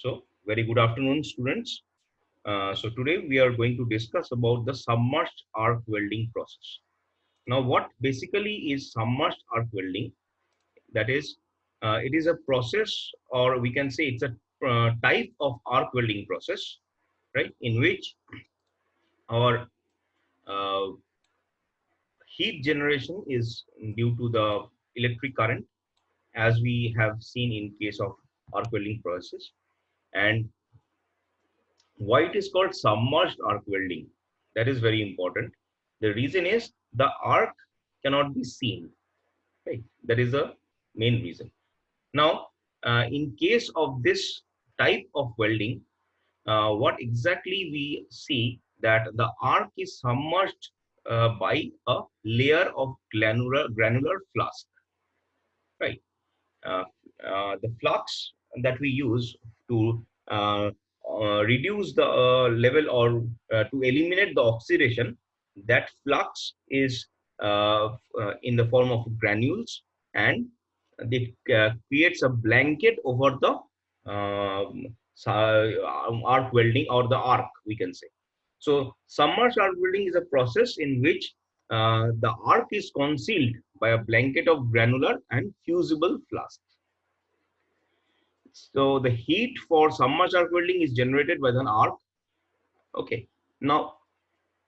So, very good afternoon, students. So today we are going to discuss about the submerged arc welding process. Now, what basically is submerged arc welding? That is, it is a process, or we can say it's a type of arc welding process, right? In which our uh, heat generation is due to the electric current, as we have seen in case of arc welding process. And why it is called submerged arc welding? That is very important. The reason is the arc cannot be seen, right? That is the main reason. Now, in case of this type of welding, what exactly we see that the arc is submerged by a layer of granular flux, right? uh, the flux that we use to reduce the level, or to eliminate the oxidation, that flux is in the form of granules, and it creates a blanket over the arc welding, or the arc, we can say. So submerged arc welding is a process in which the arc is concealed by a blanket of granular and fusible flux. So the heat for submerged arc welding is generated by an arc. Okay. Now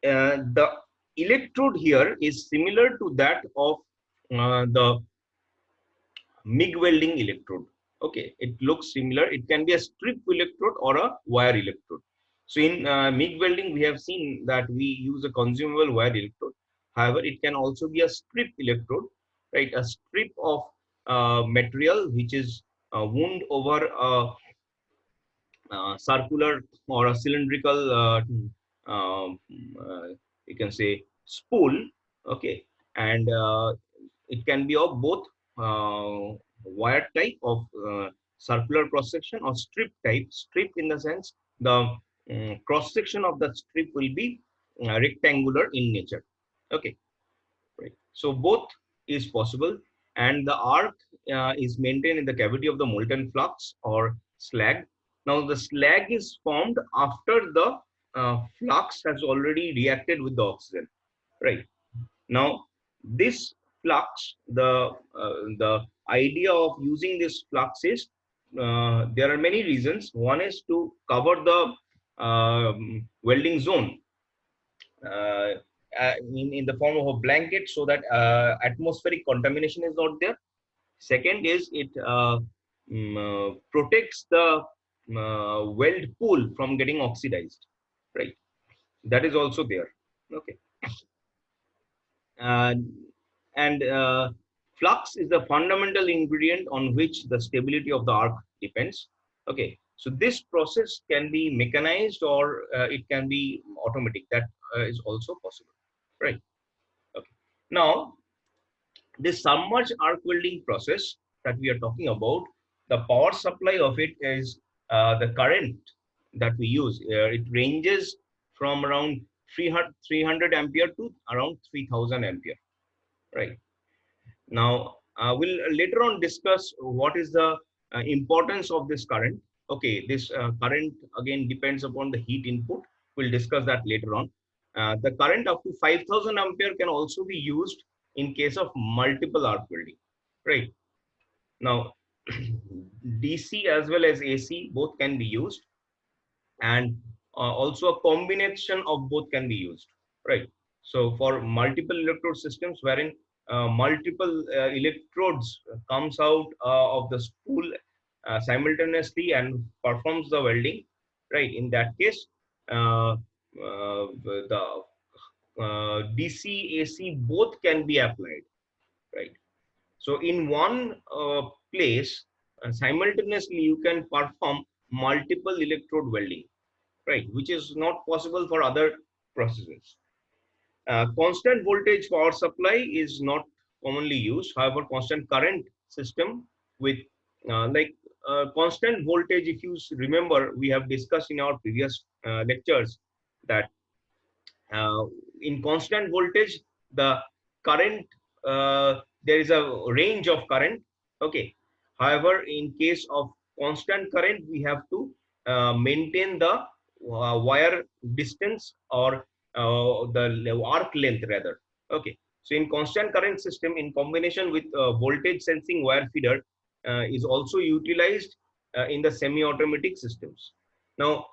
the electrode here is similar to that of the MIG welding electrode. Okay, it looks similar. It can be a strip electrode or a wire electrode. So in MIG welding, we have seen that we use a consumable wire electrode. However, it can also be a strip electrode, right? A strip of material which is wound over a circular or a cylindrical, um, uh, you can say, spool. Okay, and it can be of both wire type of circular cross section, or strip type. Strip in the sense the cross section of the strip will be rectangular in nature. Okay, right. So both is possible, and the arc is maintained in the cavity of the molten flux or slag. Now the slag is formed after the flux has already reacted with the oxygen, right? Now this flux, the idea of using this flux is, there are many reasons. One is to cover the welding zone uh, in the form of a blanket, so that atmospheric contamination is not there. Second is it protects the weld pool from getting oxidized, right? That is also there. Okay. uh, and flux is the fundamental ingredient on which the stability of the arc depends. Okay, so this process can be mechanized, or it can be automatic. That is also possible, right? Okay. Now this submerged arc welding process that we are talking about, the power supply of it is the current that we use. It ranges from around 300 ampere to around 3000 ampere, right? Now, we'll later on discuss what is the importance of this current. Okay, this current again depends upon the heat input. We'll discuss that later on. The current up to 5000 ampere can also be used in case of multiple arc welding, right? Now, DC as well as AC both can be used, and also a combination of both can be used, right? So for multiple electrode systems, wherein multiple electrodes comes out of the spool simultaneously and performs the welding, right? In that case, the DC AC both can be applied, right? So in one place, simultaneously you can perform multiple electrode welding, right? Which is not possible for other processes. Constant voltage power supply is not commonly used. However, constant current system with constant voltage, if you remember, we have discussed in our previous lectures that uh, in constant voltage, the current, there is a range of current. Okay. However, in case of constant current, we have to maintain the wire distance, or the arc length rather. Okay. So in constant current system, in combination with voltage sensing wire feeder, is also utilized in the semi-automatic systems. Now,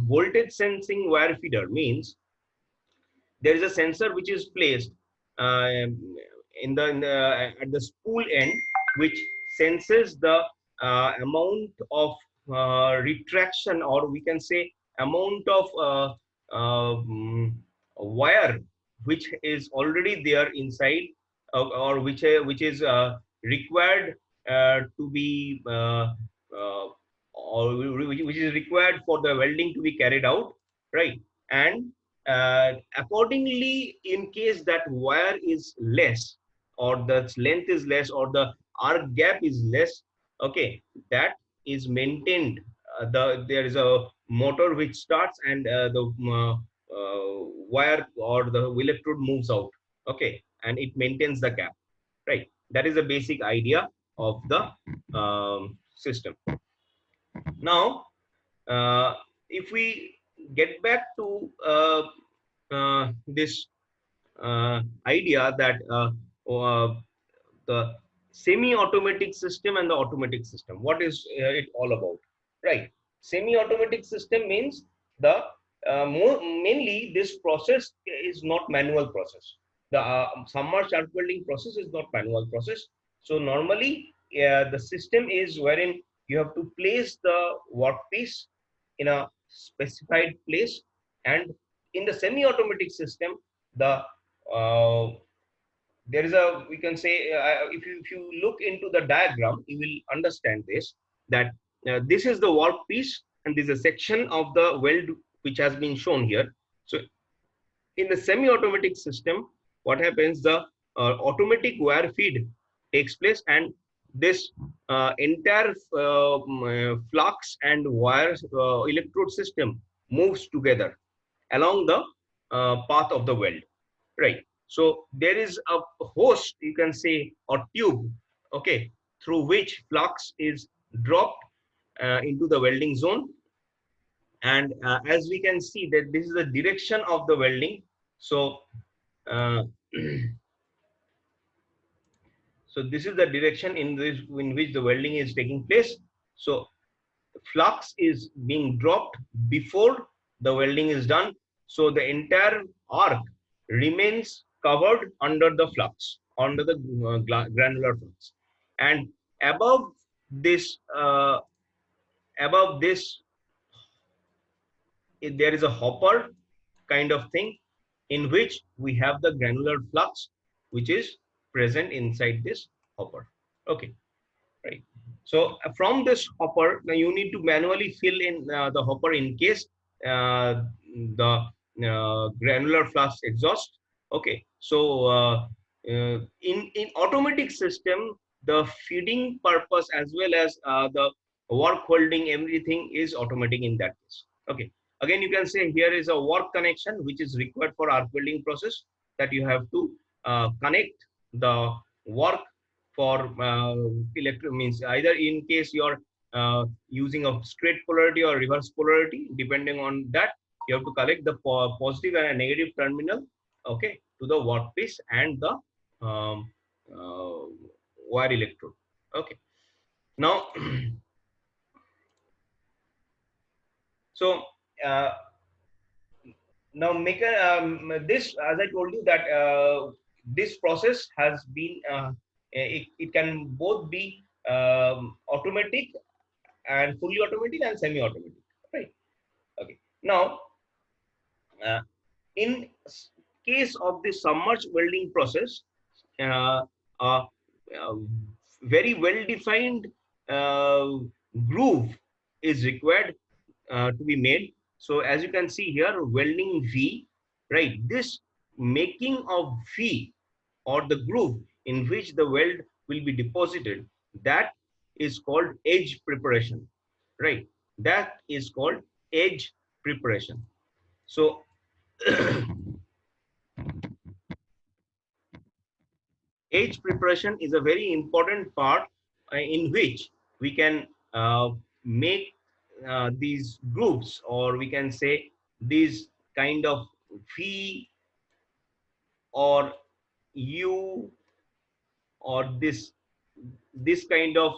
voltage sensing wire feeder means there is a sensor which is placed uh, in the at the spool end, which senses the amount of retraction, or we can say amount of wire which is already there inside, or which is required to be or which is required for the welding to be carried out, right? And accordingly, in case that wire is less, or the length is less, or the arc gap is less, okay, that is maintained. There is a motor which starts, and the wire or the electrode moves out, okay, and it maintains the gap, right? That is the basic idea of the system. Now, if we get back to this idea that the semi-automatic system and the automatic system, what is it all about, right? Semi-automatic system means the mainly this process is not manual process. The submerged arc welding process is not manual process. So normally the system is wherein you have to place the workpiece in a specified place, and in the semi-automatic system, the uh, there is a, we can say, if you look into the diagram, you will understand this, that this is the workpiece, and this is a section of the weld which has been shown here. So in the semi-automatic system, what happens, the automatic wire feed takes place, and this entire flux and wire electrode system moves together along the path of the weld, right? So there is a hose, you can say, or tube, okay, through which flux is dropped into the welding zone. And as we can see that this is the direction of the welding. So uh, so this is the direction in which the welding is taking place. So flux is being dropped before the welding is done. So the entire arc remains covered under the flux, under the granular flux. And above this, above this, there is a hopper kind of thing in which we have the granular flux, which is present inside this hopper. Okay, right? So from this hopper, now you need to manually fill in the hopper in case the granular flux exhaust. Okay, so in automatic system, the feeding purpose as well as the work holding, everything is automatic in that case. Okay, again you can say here is a work connection which is required for arc welding process, that you have to connect the work for electro, means either in case you're using a straight polarity or reverse polarity, depending on that, you have to collect the positive and a negative terminal, okay, to the workpiece and the um, uh, wire electrode. Okay, now so uh, now make a, this, as I told you, that this process has been it can both be automatic and fully automatic and semi-automatic, right? Okay, now uh, in case of the submerged welding process, uh, uh, uh, very well defined uh, groove is required to be made. So as you can see here, welding V, right? This making of V, or the groove in which the weld will be deposited, that is called edge preparation, right? That is called edge preparation. So age preparation is a very important part in which we can make these groups, or we can say these kind of V or U, or this kind of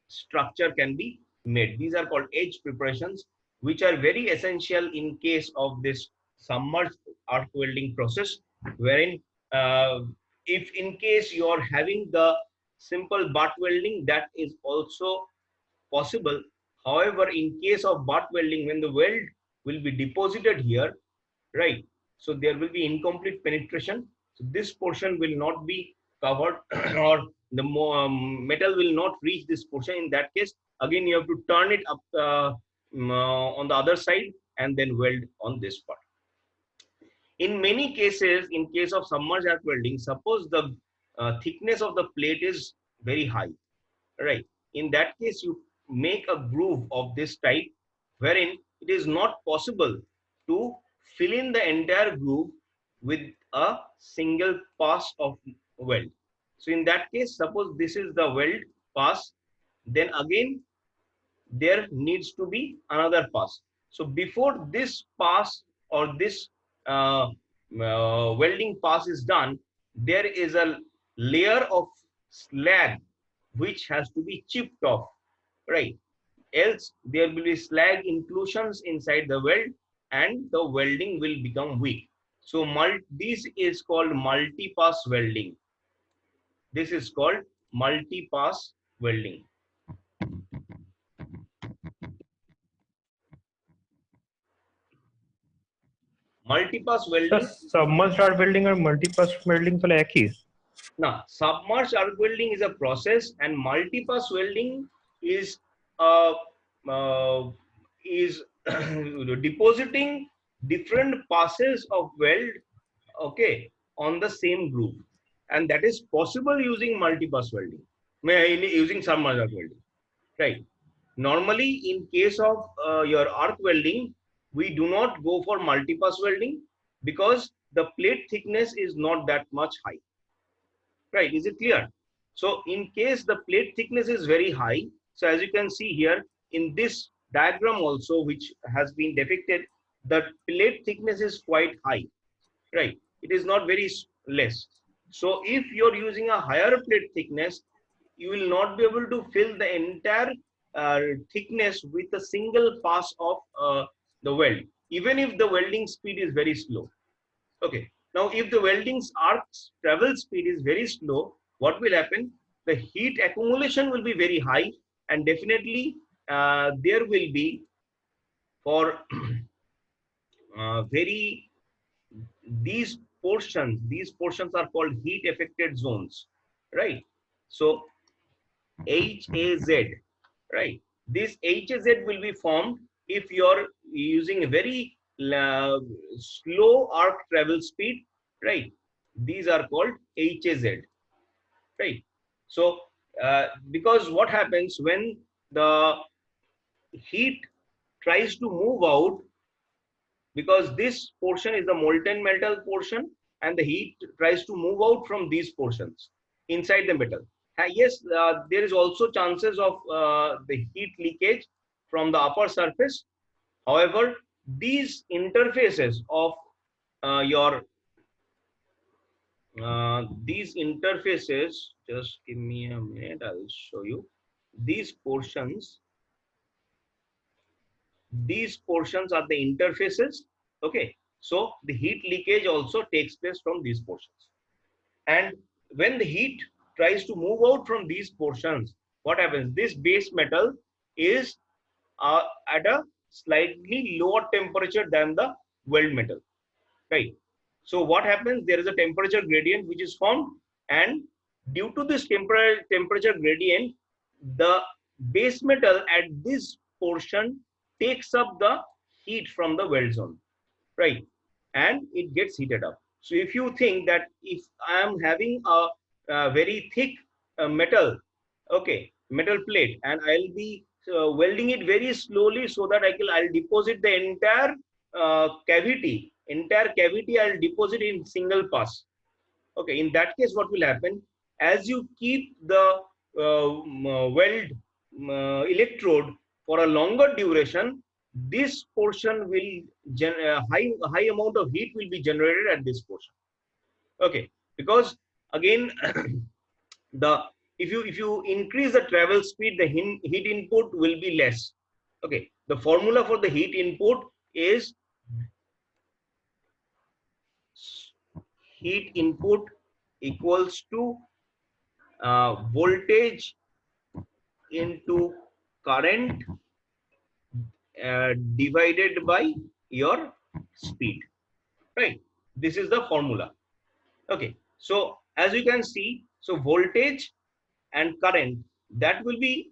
structure can be made. These are called edge preparations, which are very essential in case of this submerged arc welding process, wherein if in case you are having the simple butt welding, that is also possible. However, in case of butt welding, when the weld will be deposited here, right? So there will be incomplete penetration. So this portion will not be covered or the metal will not reach this portion. In that case, again, you have to turn it up on the other side and then weld on this part. In many cases, in case of submerged arc welding, suppose the thickness of the plate is very high, right? In that case, you make a groove of this type, wherein it is not possible to fill in the entire groove with a single pass of weld. So in that case, suppose this is the weld pass, then again there needs to be another pass. So before this pass or this welding pass is done, there is a layer of slag which has to be chipped off, right? Else there will be slag inclusions inside the weld and the welding will become weak. So this is called multi-pass welding. This is called multi-pass welding. Multi-pass sir welding. Submerged arc welding और multipass welding तो एक ही है. Now, submerged arc welding is a process, and multi-pass welding is uh, uh, is depositing different passes of weld, okay, on the same groove, and that is possible using multi-pass welding, using submerged arc welding, right? Normally, in case of your arc welding, we do not go for multi-pass welding because the plate thickness is not that much high. Right, is it clear? So in case the plate thickness is very high, so as you can see here in this diagram also, which has been depicted, the plate thickness is quite high, right? It is not very less. So if you're using a higher plate thickness, you will not be able to fill the entire thickness with a single pass of the weld, even if the welding speed is very slow. Okay. Now, if the welding's arc travel speed is very slow, what will happen? The heat accumulation will be very high, and definitely there will be for very these portions are called heat affected zones, right? So HAZ, right? This HAZ will be formed if you're using a very slow arc travel speed, right? These are called HAZ, right? So because what happens when the heat tries to move out, because this portion is the molten metal portion and the heat tries to move out from these portions inside the metal. Yes, there is also chances of the heat leakage from the upper surface. However, these interfaces of these interfaces, just give me a minute, I'll show you. These portions are the interfaces, okay? So the heat leakage also takes place from these portions. And when the heat tries to move out from these portions, what happens? This base metal is at a slightly lower temperature than the weld metal, right? So what happens? There is a temperature gradient which is formed, and due to this temperature gradient, the base metal at this portion takes up the heat from the weld zone, right? And it gets heated up. So if you think that if I am having a very thick metal, okay, metal plate, and I'll be welding it very slowly so that I'll deposit the entire cavity I'll deposit in single pass. Okay, in that case, what will happen? As you keep the weld electrode for a longer duration, this portion will high amount of heat will be generated at this portion. Okay, because again the if you increase the travel speed, the heat input will be less. Okay, the formula for the heat input is heat input equals to voltage into current divided by your speed, right? This is the formula. Okay, so as you can see, so voltage and current, that will be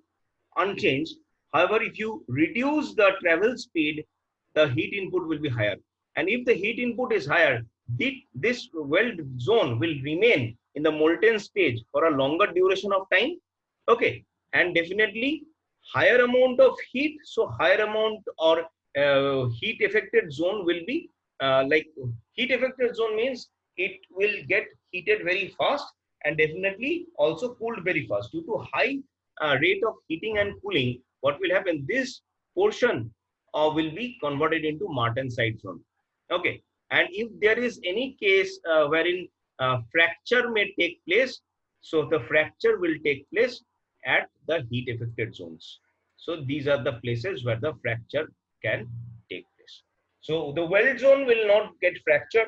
unchanged. However, if you reduce the travel speed, the heat input will be higher. And if the heat input is higher, this weld zone will remain in the molten stage for a longer duration of time. Okay, and definitely higher amount of heat. So higher amount or heat affected zone will be like heat affected zone means it will get heated very fast and definitely also cooled very fast due to high rate of heating and cooling. What will happen? This portion will be converted into Martensite zone. Okay, and if there is any case wherein fracture may take place, so the fracture will take place at the heat affected zones. So these are the places where the fracture can take place. So the weld zone will not get fractured.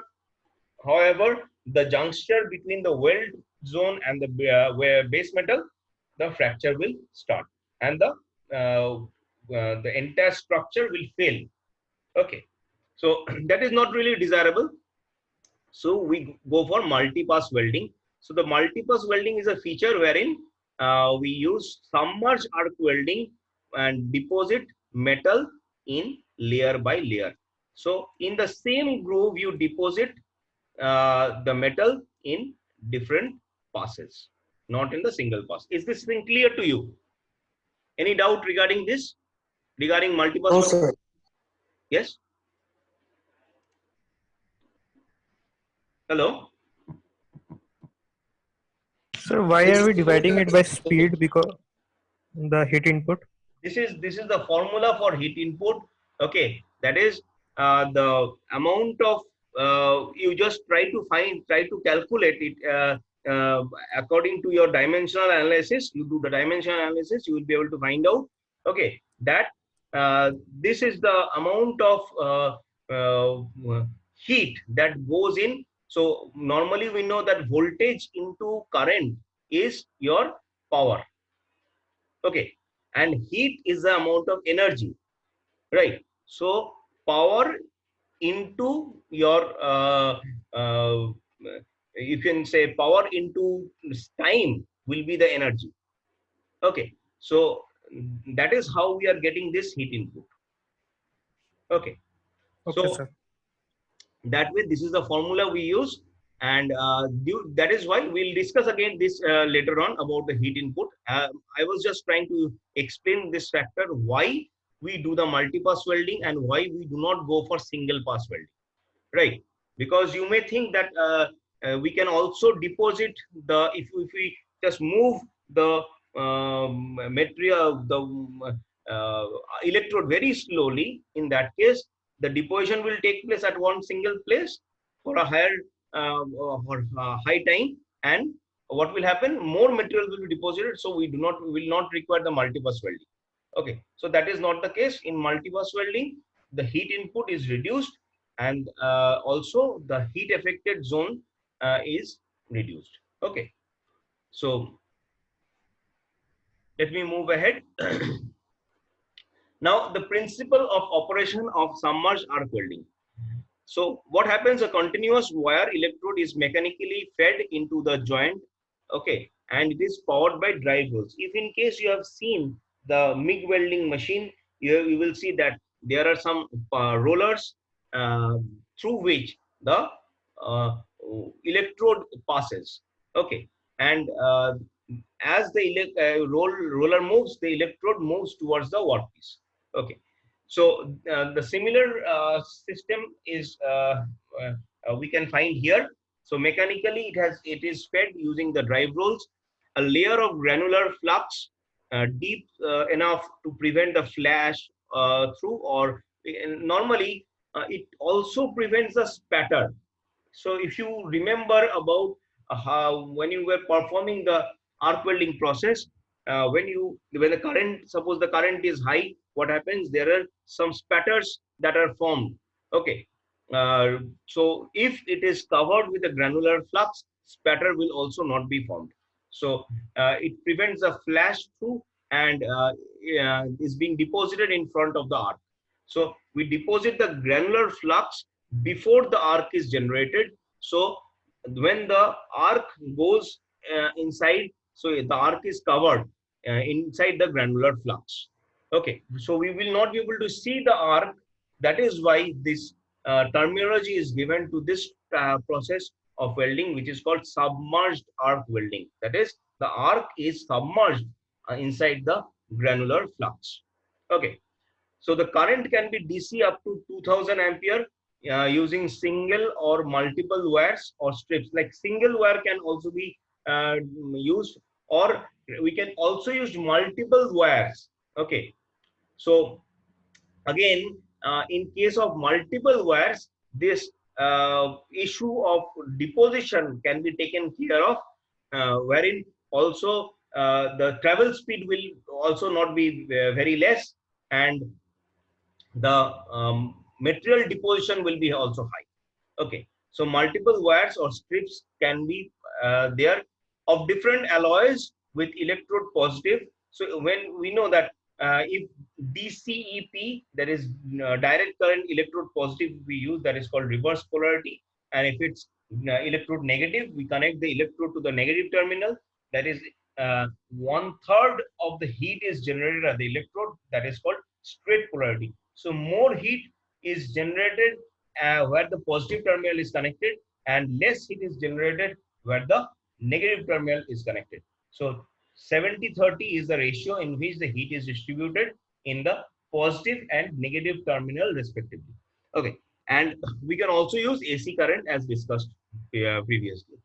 However, the juncture between the weld zone and the base metal, the fracture will start, and the entire structure will fail. Okay, so that is not really desirable. So we go for multi-pass welding. So the multi-pass welding is a feature wherein we use submerged arc welding and deposit metal in layer by layer. So in the same groove, you deposit the metal in different passes, not in the single pass. Is this thing clear to you? Any doubt regarding this? Regarding multi-pass? No, sir. Yes? Hello? So why are we dividing it by speed? Because the heat input. This is the formula for heat input. Okay, that is the amount of you just try to calculate it according to your dimensional analysis. You do the dimensional analysis, you will be able to find out. Okay, that this is the amount of heat that goes in. So normally we know that voltage into current is your power. Okay, and heat is the amount of energy, right? So power into your you can say power into time will be the energy. Okay, so that is how we are getting this heat input. Okay, Okay, so sir. that way this is the formula we use, and that is why we'll discuss again this later on about the heat input. I was just trying to explain this factor, why we do the multi-pass welding and why we do not go for single pass welding, right? Because you may think that we can also deposit the if we just move the material, the uh, electrode very slowly. In that case, the deposition will take place at one single place for a higher or high time, and what will happen? More material will be deposited, so we will not require the multi-pass welding. Okay, so that is not the case in multi-pass welding. The heat input is reduced, and also the heat affected zone is reduced. Okay, so let me move ahead. Now, the principle of operation of submerged arc welding. So what happens? A continuous wire electrode is mechanically fed into the joint. Okay, and it is powered by drive rolls. If in case you have seen the MIG welding machine, you will see that there are some rollers through which the uh, electrode passes. Okay, and as the roller moves, the electrode moves towards the workpiece. Okay, so the similar system is we can find here. So mechanically, it is fed using the drive rolls. A layer of granular flux deep enough to prevent the flash through, or normally it also prevents the spatter. So if you remember about how when you were performing the arc welding process, when the current, suppose the current is high, what happens? There are some spatters that are formed. Okay, so if it is covered with a granular flux, spatter will also not be formed. So it prevents the flash through, and is being deposited in front of the arc. So we deposit the granular flux before the arc is generated. So when the arc goes inside, so the arc is covered inside the granular flux. Okay, so we will not be able to see the arc. That is why this terminology is given to this process of welding, which is called submerged arc welding. That is, the arc is submerged inside the granular flux. Okay, so the current can be DC up to 2000 ampere using single or multiple wires or strips. Like single wire can also be used, or we can also use multiple wires. Okay, so again, in case of multiple wires, this issue of deposition can be taken care of, wherein also the travel speed will also not be very less, and the material deposition will be also high. Okay, so multiple wires or strips can be there of different alloys with electrode positive. So when we know that if DCEP, that is direct current electrode positive, we use, that is called reverse polarity. And if it's electrode negative, we connect the electrode to the negative terminal. That is, one third of the heat is generated at the electrode. That is called straight polarity. So more heat is generated where the positive terminal is connected, and less heat is generated where the negative terminal is connected. So 70-30 is the ratio in which the heat is distributed in the positive and negative terminal respectively. Okay, and we can also use AC current as discussed previously.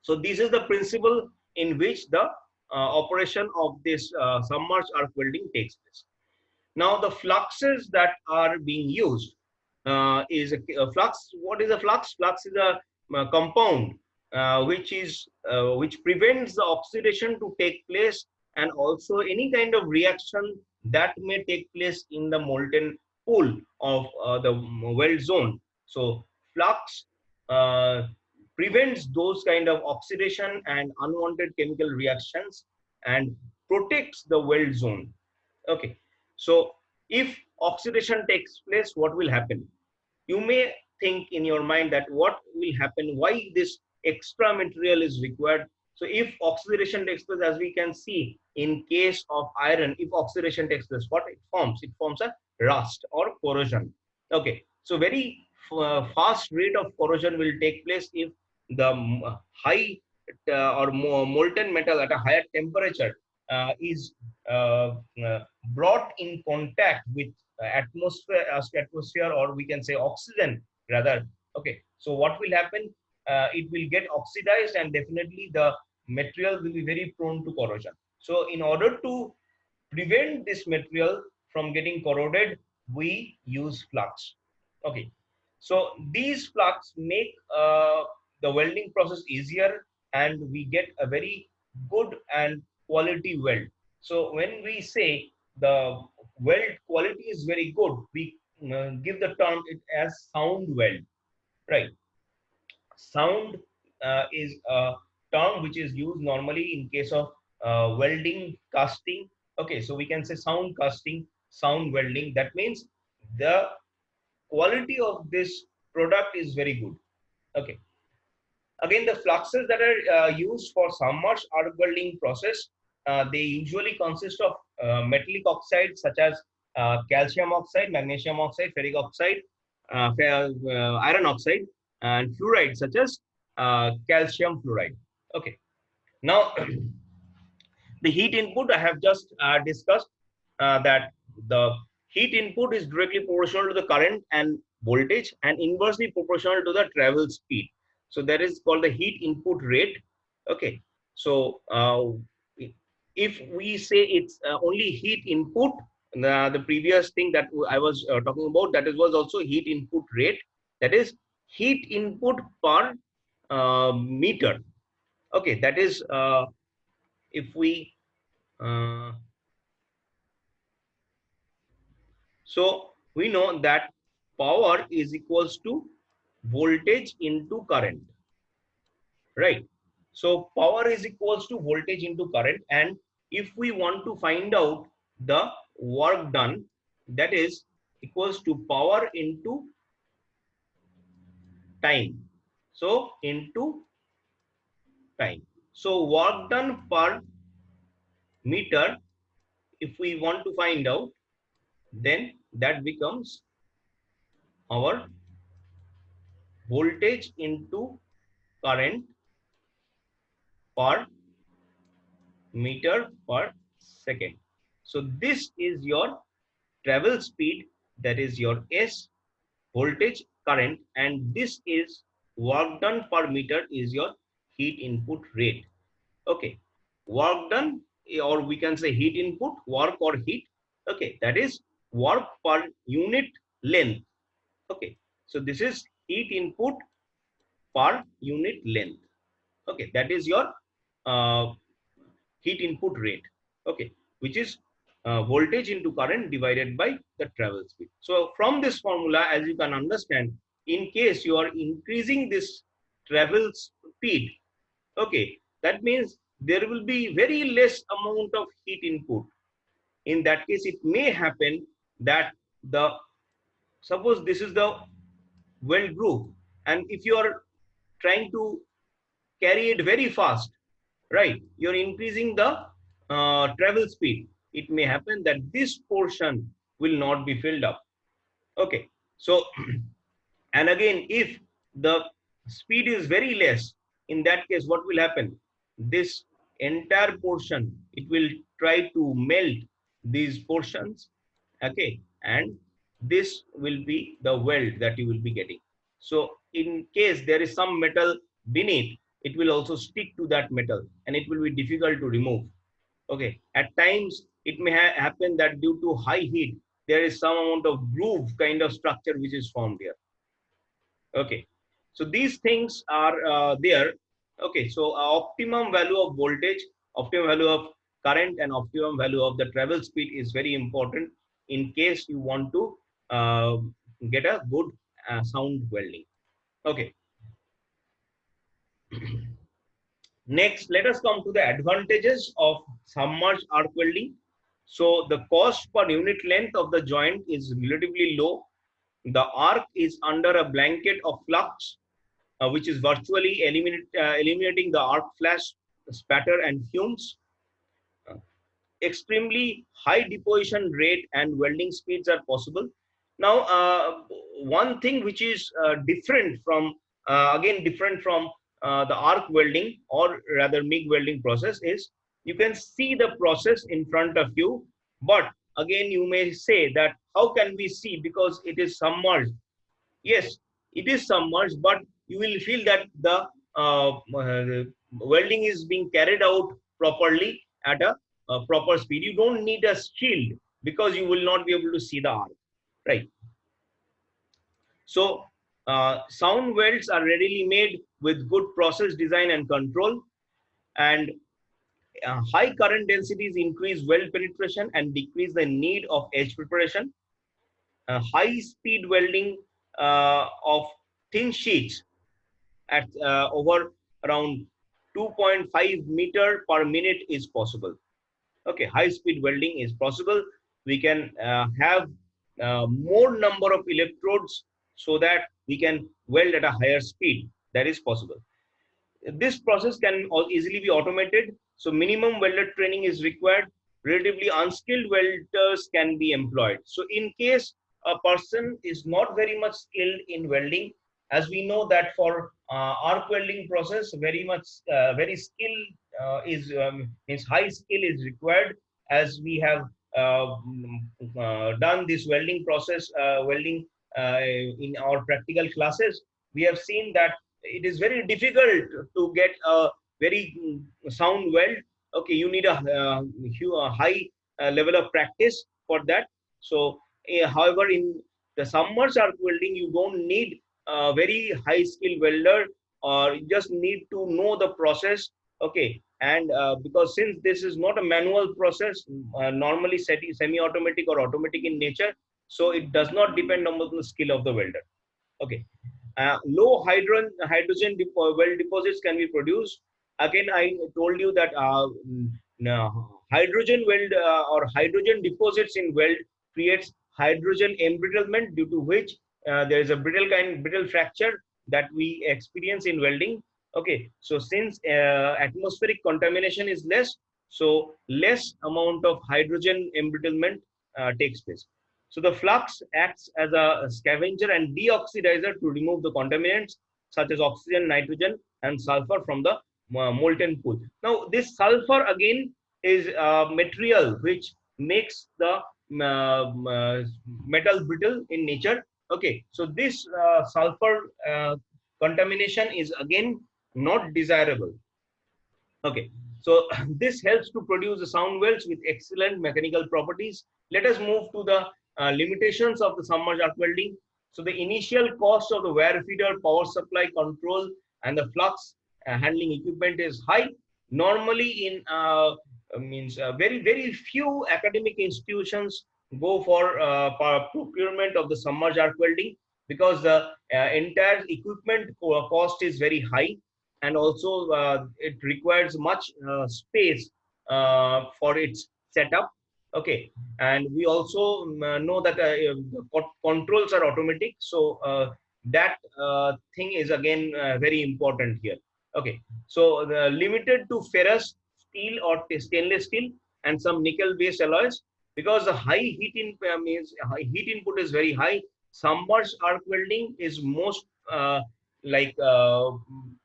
So this is the principle in which the operation of this submerged arc welding takes place. Now the fluxes that are being used is a flux. What is a flux? Flux is a compound which prevents the oxidation to take place, and also any kind of reaction that may take place in the molten pool of the weld zone. So flux uh, prevents those kind of oxidation and unwanted chemical reactions and protects the weld zone. Okay, so if oxidation takes place, what will happen? You may think in your mind that what will happen, why this extra material is required. So if oxidation takes place, as we can see in case of iron, if oxidation takes place, what it forms? It forms a rust or corrosion. Okay, so very fast rate of corrosion will take place if the high or molten metal at a higher temperature is uh, uh, brought in contact with atmosphere, or we can say oxygen rather. Okay, so what will happen? It will get oxidized, and definitely the material will be very prone to corrosion. So in order to prevent this material from getting corroded, we use flux. Okay, so these flux make the welding process easier, and we get a very good and quality weld. So when we say the weld quality is very good, we give the term it as sound weld, right? Sound is a term which is used normally in case of welding, casting. Okay, so we can say sound casting, sound welding. That means the quality of this product is very good. Okay. Again, the fluxes that are used for submerged arc welding process, they usually consist of metallic oxides such as calcium oxide, magnesium oxide, ferric oxide, iron oxide, and fluoride such as calcium fluoride. Okay. Now, the heat input I have just discussed that the heat input is directly proportional to the current and voltage and inversely proportional to the travel speed. So that is called the heat input rate. Okay. So if we say it's only heat input, the previous thing that I was talking about, that is was also heat input rate, that is heat input per meter. Okay, that is if we uh, so we know that power is equals to voltage into current, right? So power is equals to voltage into current, and if we want to find out the work done, that is equals to power into time. So into time. So work done per meter, if we want to find out, then that becomes our voltage into current per meter per second. So this is your travel speed, that is your S, voltage, current, and this is work done per meter is your heat input rate. Okay, work done, or we can say heat input, work or heat. Okay, that is work per unit length. Okay, so this is heat input per unit length. Okay, that is your uh, heat input rate. Okay, which is voltage into current divided by the travel speed. So from this formula, as you can understand, in case you are increasing this travel speed, okay, that means there will be very less amount of heat input. In that case, it may happen that the, suppose this is the weld groove, and if you are trying to carry it very fast, right, you're increasing the travel speed, it may happen that this portion will not be filled up. Okay, so and again, if the speed is very less, in that case what will happen, this entire portion, it will try to melt these portions. Okay, and this will be the weld that you will be getting. So in case there is some metal beneath, it will also stick to that metal and it will be difficult to remove. Okay, at times it may happen that due to high heat, there is some amount of groove kind of structure which is formed here. Okay, so these things are there. Okay, so optimum value of voltage, optimum value of current, and optimum value of the travel speed is very important in case you want to uh, get a good sound welding. Okay, next let us come to the advantages of submerged arc welding. So the cost per unit length of the joint is relatively low. The arc is under a blanket of flux, which is virtually eliminating the arc flash, spatter, and fumes. Uh, Extremely high deposition rate and welding speeds are possible. Now, one thing which is different from, again, different from the arc welding or rather MIG welding process is you can see the process in front of you, but again, you may say that how can we see because it is submerged. Yes, it is submerged, but you will feel that the welding is being carried out properly at a proper speed. You don't need a shield because you will not be able to see the arc, right? So sound welds are readily made with good process design and control, and high current densities increase weld penetration and decrease the need of edge preparation. High speed welding of thin sheets at over around 2.5 meter per minute is possible. Okay, high speed welding is possible. We can have more number of electrodes so that we can weld at a higher speed. That is possible. This process can easily be automated. So minimum welder training is required. Relatively unskilled welders can be employed. So in case a person is not very much skilled in welding, as we know that for arc welding process, very skill means high skill is required, as we have done this welding process, welding in our practical classes. We have seen that it is very difficult to get a very sound weld. Okay, you need a high level of practice for that. So however, in the submerged arc welding, you don't need a very high skill welder, or you just need to know the process. Okay, and because since this is not a manual process, normally semi automatic or automatic in nature, so it does not depend on the skill of the welder. Okay. Low hydrogen well deposits can be produced. Again, I told you that hydrogen weld or hydrogen deposits in weld creates hydrogen embrittlement, due to which there is a brittle fracture that we experience in welding. Okay, so since atmospheric contamination is less, so less amount of hydrogen embrittlement takes place. So the flux acts as a scavenger and deoxidizer to remove the contaminants such as oxygen, nitrogen, and sulfur from the molten pool. Now, this sulfur again is a material which makes the metal brittle in nature. Okay, so this sulfur contamination is again not desirable. Okay, so this helps to produce the sound wells with excellent mechanical properties. Let us move to the limitations of the submerged arc welding. So the initial cost of the wire feeder, power supply control, and the flux handling equipment is high. Normally, in means very few academic institutions go for procurement of the submerged arc welding, because the entire equipment cost is very high, and also it requires much space for its setup. Okay, and we also know that controls are automatic, so that thing is again very important here. Okay, so limited to ferrous steel or stainless steel and some nickel based alloys, because the high heat in means heat input is very high. Submerged arc welding is like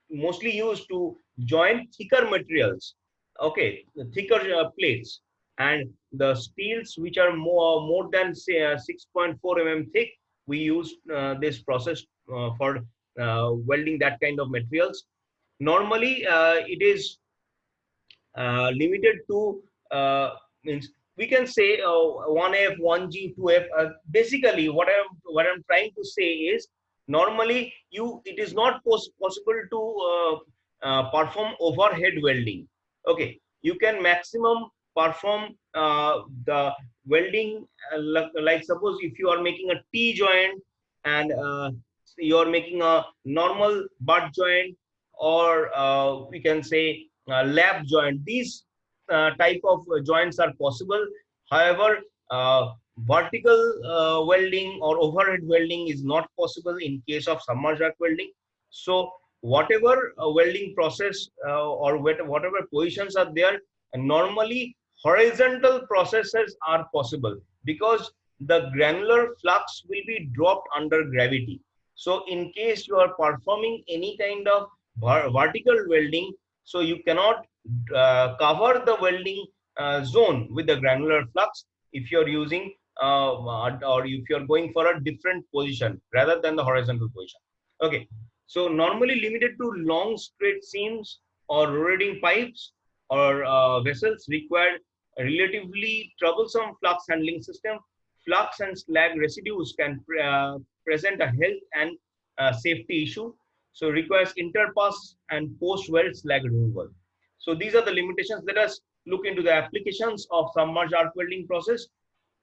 mostly used to join thicker materials. Okay, the thicker plates, and the steels which are more than say 6.4 thick, we use this process for welding that kind of materials. Normally it is limited to means we can say 1F, 1G, 2F. Basically, what I'm trying to say is, normally it is not possible to perform overhead welding. Okay, you can maximum perform the welding like suppose if you are making a T joint, and you are making a normal butt joint, or we can say lap joint. These type of joints are possible. However, vertical welding or overhead welding is not possible in case of submerged arc welding. So whatever welding process or whatever positions are there, normally horizontal processes are possible, because the granular flux will be dropped under gravity. So in case you are performing any kind of vertical welding, so you cannot cover the welding zone with the granular flux if you're using or if you're going for a different position rather than the horizontal position. Okay, so normally limited to long straight seams or rotating pipes or vessels require a relatively troublesome flux handling system. Flux and slag residues can present a health and safety issue, so requires interpass and post weld slag removal. So these are the limitations. Let us look into the applications of submerged arc welding process.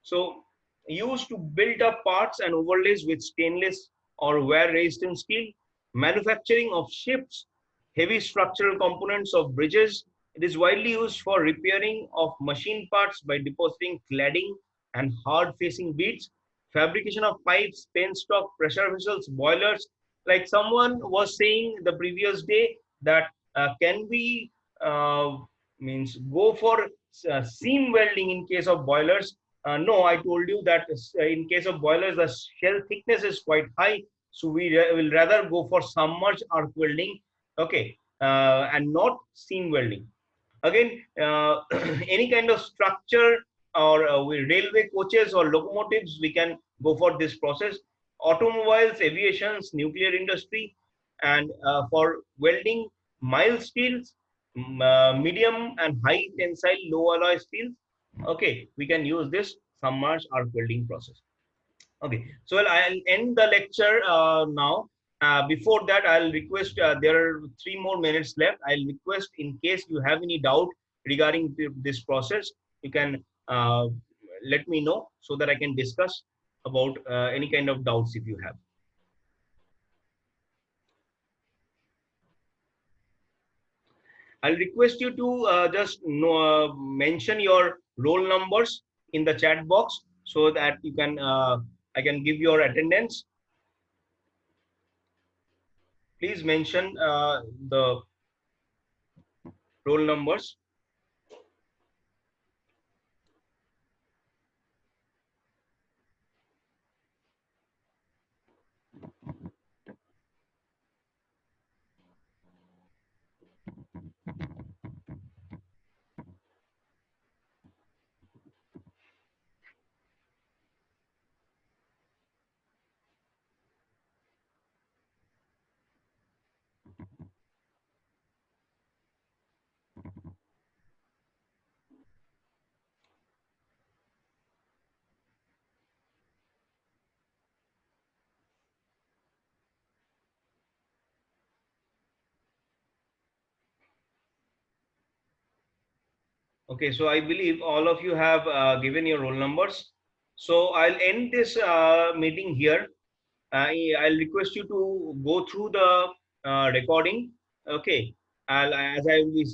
So used to build up parts and overlays with stainless or wear resistant steel, manufacturing of ships, heavy structural components of bridges. It is widely used for repairing of machine parts by depositing cladding and hard facing beads, fabrication of pipes, penstock, pressure vessels, boilers. Like someone was saying the previous day that can we means go for seam welding in case of boilers? No, I told you that in case of boilers, the shell thickness is quite high. So we will rather go for submerged arc welding, okay, and not seam welding. Again, any kind of structure or railway coaches or locomotives, we can go for this process. Automobiles, aviations, nuclear industry, and for welding mild steels, medium and high tensile low alloy steel. Okay, we can use this submerged arc welding process. Okay, so I'll end the lecture now. Before that, I'll request, there are 3 more minutes left. I'll request, in case you have any doubt regarding this process, you can let me know so that I can discuss about any kind of doubts if you have. I'll request you to just mention your roll numbers in the chat box so that you can I can give your attendance. Please mention the roll numbers. Okay, so I believe all of you have given your roll numbers. So I'll end this meeting here. I'll request you to go through the recording. Okay, as I will be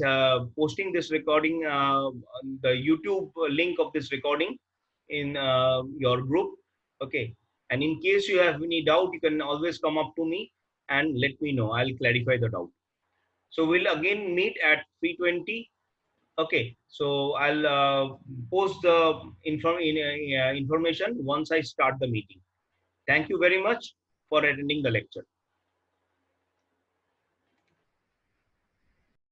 posting this recording, the YouTube link of this recording in your group. Okay, and in case you have any doubt, you can always come up to me and let me know. I'll clarify the doubt. So we'll again meet at 3:20. Okay, so I'll post the information once I start the meeting. Thank you very much for attending the lecture.